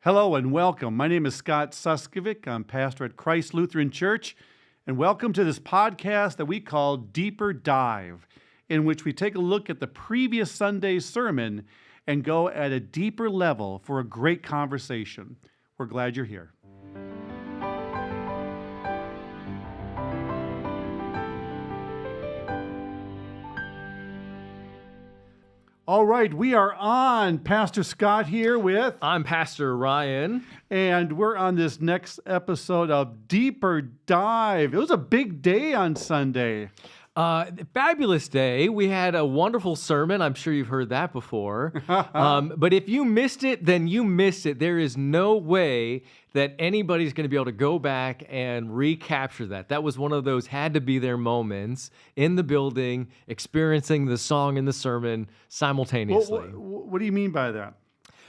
Hello and welcome. My name is Scott Suskovic. I'm pastor at Christ Lutheran Church, and welcome to this podcast that we call Deeper Dive, in which we take a look at the previous Sunday's sermon and go at a deeper level for a great conversation. We're glad you're here. All right, we are on. Pastor Scott here with... I'm Pastor Ryan. And we're on this next episode of Deeper Dive. It was a big day on Sunday. Fabulous day. We had a wonderful sermon. I'm sure you've heard that before. But if you missed it, then you missed it. There is no way that anybody's going to be able to go back and recapture that. That was one of those had-to-be-there moments in the building, experiencing the song and the sermon simultaneously. What do you mean by that?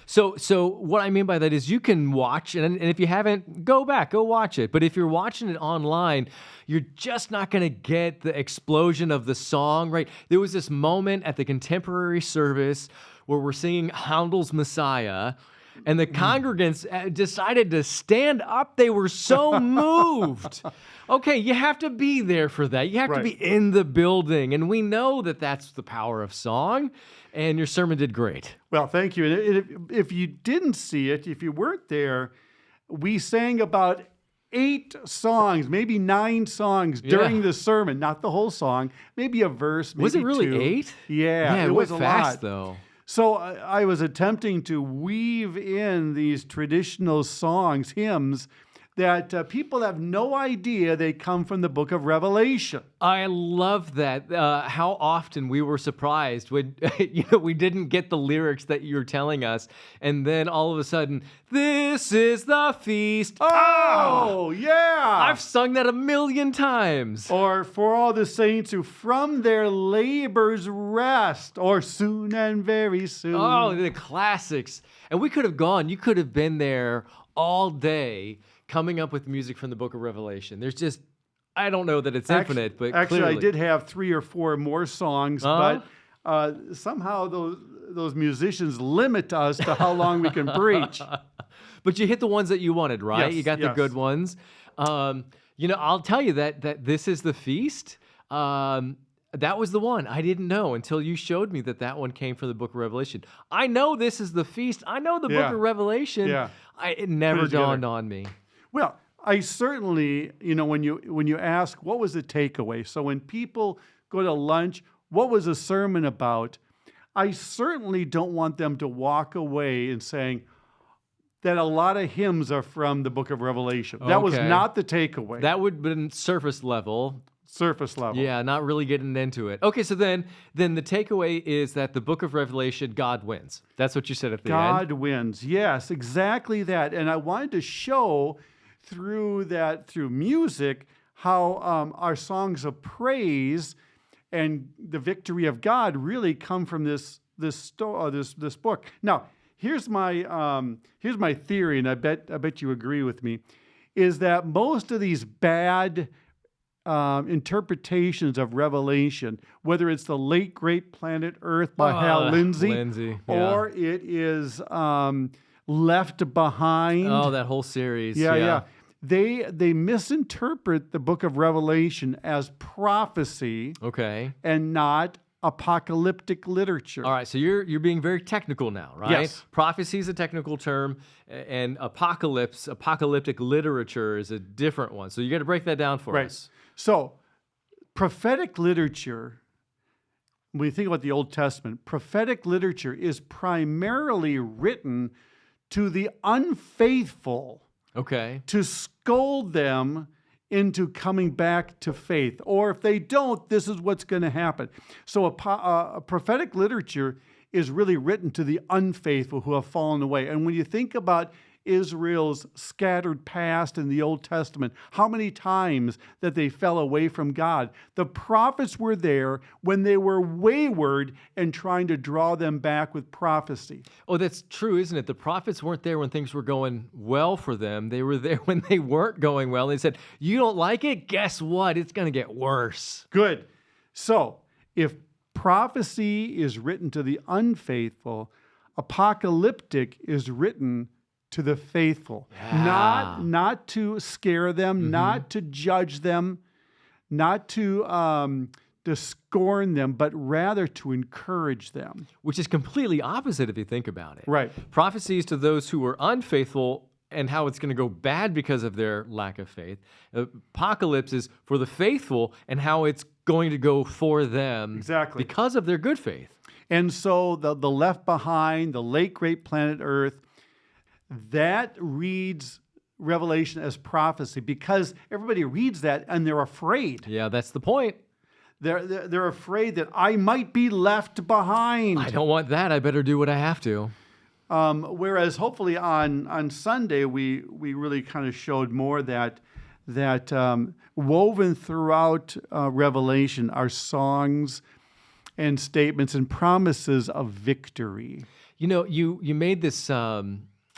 So what I mean by that is you can watch, and if you haven't, go watch it. But if you're watching it online, you're just not going to get the explosion of the song, right? There was this moment at the contemporary service where we're singing Handel's Messiah, and the congregants decided to stand up. They were so moved. Okay, you have to be there for that. You have to be in the building, and we know that that's the power of song. And your sermon did great. Well, thank you. And if you didn't see it, if you weren't there, we sang about 8 songs, maybe 9 songs during the sermon. Not the whole song, maybe a verse, maybe 2. Was it really 8? Yeah, it was went a fast, lot. though. So I was attempting to weave in these traditional songs, hymns, that people have no idea they come from the book of Revelation. I love that. How often we were surprised when we didn't get the lyrics that you were telling us, and then all of a sudden, this is the feast. Oh, yeah! I've sung that 1,000,000 times. Or for all the saints who from their labors rest, or soon and very soon. Oh, the classics. And we could have gone. You could have been there all day coming up with music from the book of Revelation. There's just, I don't know that it's infinite, but actually, clearly. I did have 3 or 4 more songs, but somehow those musicians limit us to how long we can preach. But you hit the ones that you wanted, right? Yes, You got the good ones. I'll tell you that this is the feast. That was the one. I didn't know until you showed me that one came from the book of Revelation. I know this is the feast. I know the book of Revelation. Yeah. It never dawned on me. Well, I certainly, when you ask, what was the takeaway? So when people go to lunch, what was the sermon about? I certainly don't want them to walk away and saying that a lot of hymns are from the book of Revelation. That was not the takeaway. That would have been surface level. Surface level. Yeah, not really getting into it. Okay, so then the takeaway is that the book of Revelation, God wins. That's what you said at the end. God wins. Yes, exactly that. And I wanted to show through music how our songs of praise and the victory of God really come from this book. Now, here's my theory, and I bet you agree with me, is that most of these bad interpretations of Revelation, whether it's the late great Planet Earth by Hal Lindsey, or it is Left Behind. Oh, that whole series. Yeah. They misinterpret the book of Revelation as prophecy, and not apocalyptic literature. All right, so you're being very technical now, right? Yes. Prophecy is a technical term, and apocalyptic literature is a different one. So you got to break that down for us. So, prophetic literature, when you think about the Old Testament, prophetic literature is primarily written to the unfaithful, to scold them into coming back to faith. Or if they don't, this is what's going to happen. So a prophetic literature is really written to the unfaithful who have fallen away. And when you think about Israel's scattered past in the Old Testament, how many times that they fell away from God. The prophets were there when they were wayward and trying to draw them back with prophecy. Oh, that's true, isn't it? The prophets weren't there when things were going well for them. They were there when they weren't going well. They said, you don't like it? Guess what? It's going to get worse. Good. So, if prophecy is written to the unfaithful, apocalyptic is written to the faithful. Yeah. Not to scare them, not to judge them, not to scorn them, but rather to encourage them. Which is completely opposite if you think about it. Right. Prophecies to those who are unfaithful and how it's going to go bad because of their lack of faith. Apocalypse is for the faithful and how it's going to go for them Exactly. because of their good faith. And so the left behind, the late great planet Earth, that reads Revelation as prophecy because everybody reads that and they're afraid. Yeah, that's the point. They're afraid that I might be left behind. I don't want that. I better do what I have to. Whereas hopefully on Sunday we really kind of showed more that woven throughout Revelation are songs and statements and promises of victory. You know, you made this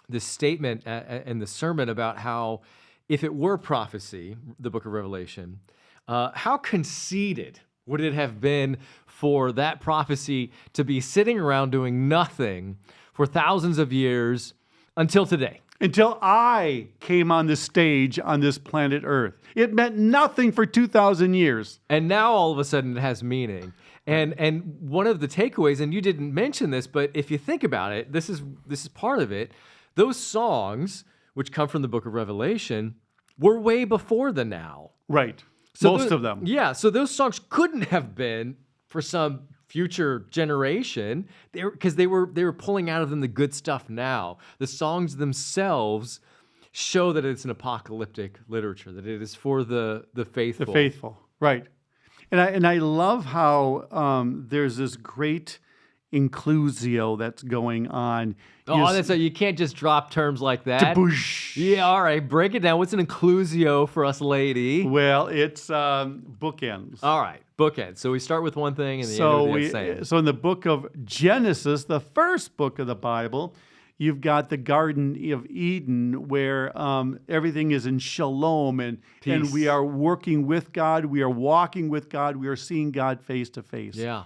this statement in the sermon about how if it were prophecy, the book of Revelation, how conceited would it have been for that prophecy to be sitting around doing nothing for thousands of years until today? Until I came on the stage on this planet Earth. It meant nothing for 2,000 years. And now all of a sudden it has meaning. And one of the takeaways, and you didn't mention this, but if you think about it, this is part of it. Those songs, which come from the book of Revelation, were way before the now. Right. So Most of them. Yeah, so those songs couldn't have been for some future generation because they were pulling out of them the good stuff now. The songs themselves show that it's an apocalyptic literature, that it is for the faithful. The faithful. Right. And I love how there's this great inclusio that's going on. You can't just drop terms like that. Boosh. Yeah, all right, break it down. What's an inclusio for us, lady? Well, it's bookends. All right, bookends. So we start with one thing and the end with the same. So in the book of Genesis, the first book of the Bible, you've got the Garden of Eden where everything is in shalom and we are working with God, we are walking with God, we are seeing God face to face. Yeah.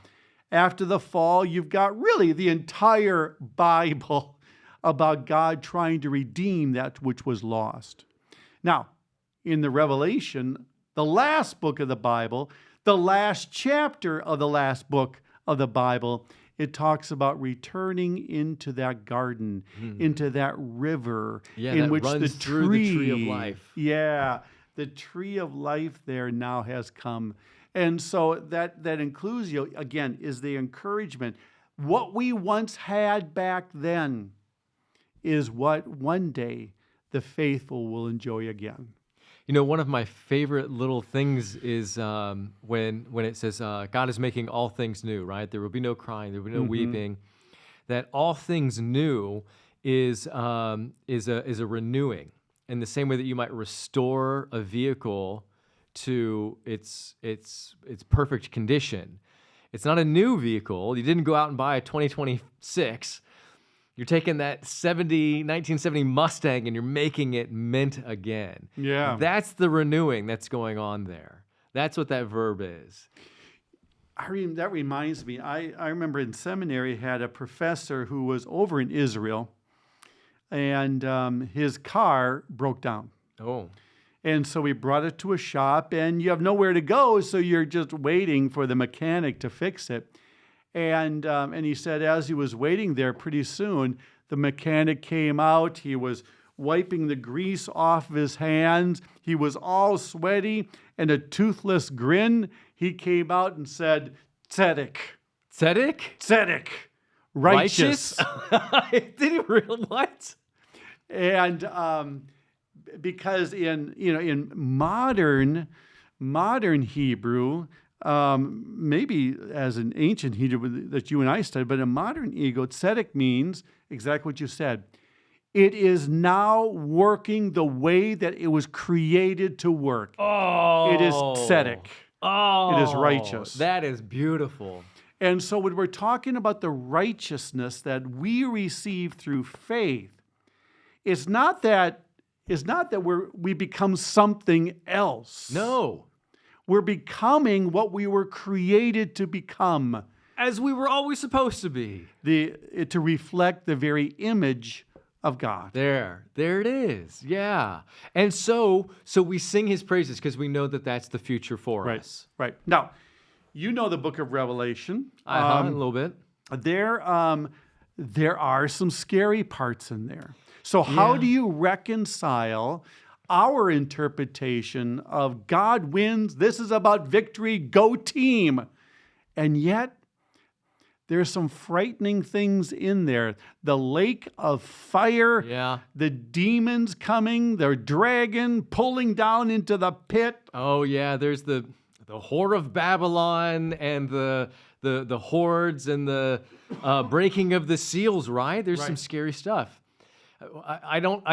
After the fall, you've got really the entire Bible about God trying to redeem that which was lost. Now, in the Revelation, the last book of the Bible, the last chapter of the last book of the Bible, it talks about returning into that garden, into that river Yeah, in that which runs through the tree of life. Yeah, the tree of life there now has come. And so that inclusio, again, is the encouragement. What we once had back then is what one day the faithful will enjoy again. You know, one of my favorite little things is when it says God is making all things new, right? There will be no crying, there will be no weeping. That all things new is a renewing. In the same way that you might restore a vehicle to its perfect condition. It's not a new vehicle. You didn't go out and buy a 2026. You're taking that 1970 Mustang and you're making it mint again. Yeah. That's the renewing that's going on there. That's what that verb is. That reminds me, I remember in seminary had a professor who was over in Israel and his car broke down. Oh. And so we brought it to a shop, and you have nowhere to go, so you're just waiting for the mechanic to fix it. And he said as he was waiting there, pretty soon, the mechanic came out. He was wiping the grease off of his hands. He was all sweaty and a toothless grin. He came out and said, Tzedek. Tzedek? Tzedek. Righteous. Did he really? What? And because in modern Hebrew, maybe as an ancient Hebrew that you and I studied, but in modern ego, tzedek means exactly what you said. It is now working the way that it was created to work. Oh. It is tzedek. Oh. It is righteous. That is beautiful. And so when we're talking about the righteousness that we receive through faith, it's not that we become something else. No. We're becoming what we were created to become. As we were always supposed to be. To reflect the very image of God. There it is. Yeah. And so we sing his praises because we know that that's the future for Right. us. Right. Now, you know the book of Revelation. A little bit. There are some scary parts in there. So how Yeah. do you reconcile our interpretation of God wins, this is about victory, go team, and yet there's some frightening things in there. The lake of fire, Yeah. the demons coming, the dragon pulling down into the pit. Oh yeah, there's the whore of Babylon and the hordes and the breaking of the seals, right? There's some Right. scary stuff. I don't.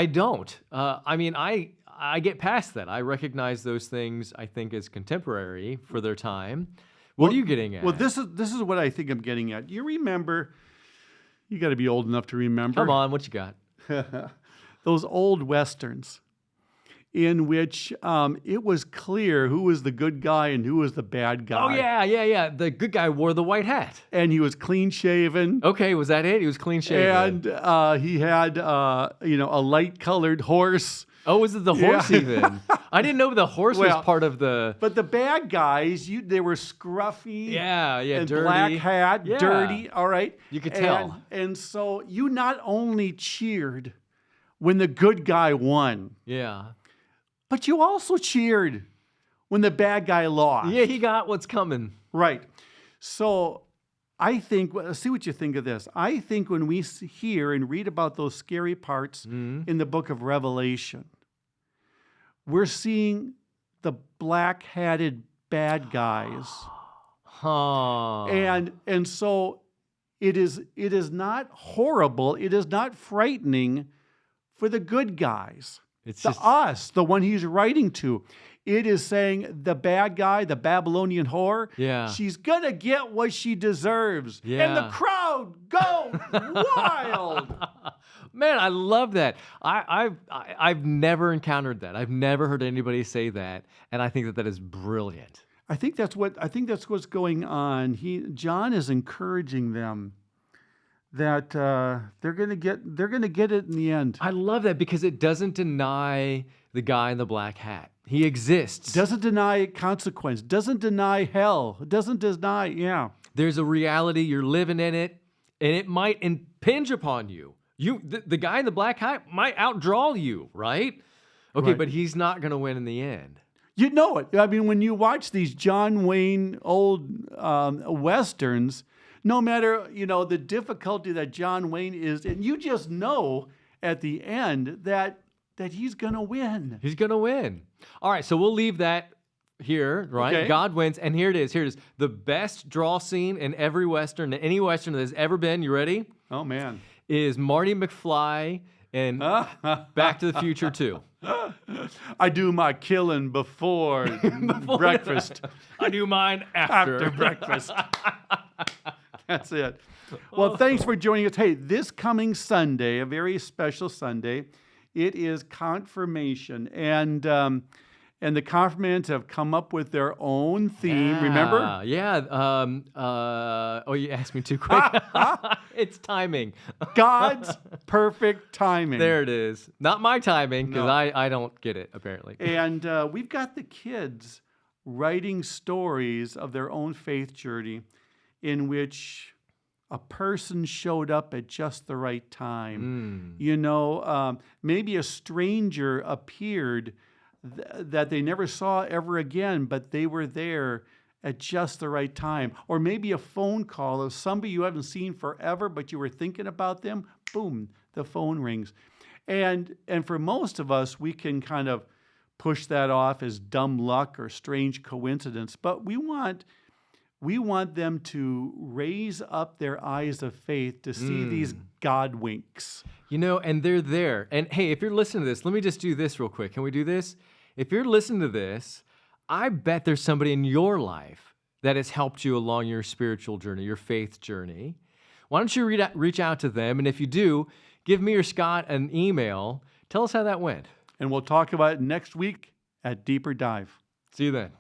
I mean, I get past that. I recognize those things, I think, as contemporary for their time. What are you getting at? Well, this is what I think I'm getting at. You remember, you got to be old enough to remember. Come on, what you got? Those old westerns in which it was clear who was the good guy and who was the bad guy. Oh yeah. The good guy wore the white hat. And he was clean shaven. Okay, was that it? He was clean shaven. And he had a light colored horse. Oh, was it the horse Yeah. even? I didn't know the horse Well, was part of the. But the bad guys, they were scruffy. Yeah, And dirty. black hat, Yeah. dirty. All right. You could tell. And so you not only cheered when the good guy won, Yeah. but you also cheered when the bad guy lost. Yeah, he got what's coming. Right. So I think, see what you think of this. I think when we hear and read about those scary parts in the book of Revelation, we're seeing the black-hatted bad guys. Huh. And so it is not horrible, it is not frightening for the good guys. It's To just us, the one he's writing to. It is saying the bad guy, the Babylonian whore, Yeah. she's going to get what she deserves. And the Yeah. crowd goes wild. Man, I love that. I've never encountered that. I've never heard anybody say that, and I think that is brilliant. I think that's what's going on. John is encouraging them that they're going to get it in the end. I love that because it doesn't deny the guy in the black hat. He exists. Doesn't deny consequence, doesn't deny hell, doesn't deny, yeah. There's a reality, you're living in it, and it might impinge upon you. The guy in the black hat might outdraw you, right? Okay, Right. but he's not going to win in the end. You know it. I mean, when you watch these John Wayne old westerns, no matter the difficulty that John Wayne is, and you just know at the end that he's gonna win. He's going to win. All right, so we'll leave that here, right? Okay. God wins, and here it is. Here it is. The best draw scene in every Western, any Western that has ever been, you ready? Oh man. Is Marty McFly in Back to the Future 2. I do my killing before breakfast. I do mine after. After breakfast. That's it. Well, thanks for joining us. Hey, this coming Sunday, a very special Sunday, it is confirmation. And the confirmants have come up with their own theme. Remember? Yeah. Oh, you asked me too quick. It's timing. God's perfect timing. There it is. Not my timing, because No. I don't get it, apparently. And we've got the kids writing stories of their own faith journey in which a person showed up at just the right time. Maybe a stranger appeared that they never saw ever again, but they were there at just the right time. Or maybe a phone call of somebody you haven't seen forever, but you were thinking about them. Boom, the phone rings. And for most of us, we can kind of push that off as dumb luck or strange coincidence. But we want them to raise up their eyes of faith to see these God winks. And they're there. And hey, if you're listening to this, let me just do this real quick. Can we do this? If you're listening to this, I bet there's somebody in your life that has helped you along your spiritual journey, your faith journey. Why don't you reach out to them? And if you do, give me or Scott an email. Tell us how that went. And we'll talk about it next week at Deeper Dive. See you then.